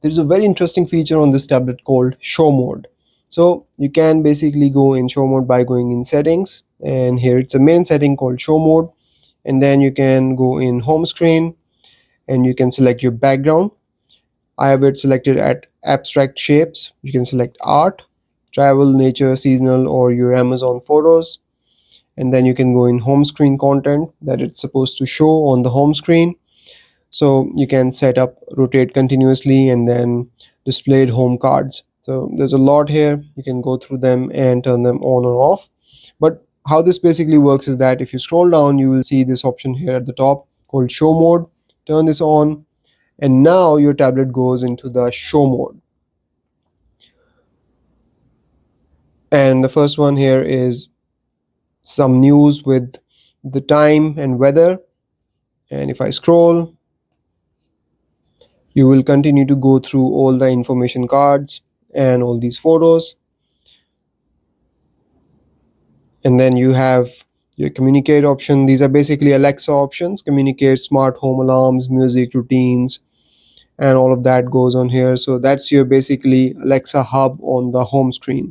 there is a very interesting feature on this tablet called show mode. So you can basically go in show mode by going in settings, and here it's a main setting called show mode. And then you can go in home screen and you can select your background. I have it selected at abstract shapes. You can select art, travel, nature, seasonal, or your Amazon photos. And then you can go in home screen content that it's supposed to show on the home screen. So you can set up rotate continuously and then displayed home cards. So there's a lot here. You can go through them and turn them on or off. But how this basically works is that if you scroll down, you will see this option here at the top called show mode. Turn this on, and now your tablet goes into the show mode. And the first one here is some news with the time and weather. And if I scroll, you will continue to go through all the information cards and all these photos. And then you have your communicate option. These are basically Alexa options: communicate, smart home alarms, music routines, and all of that goes on here. So that's your basically Alexa hub on the home screen.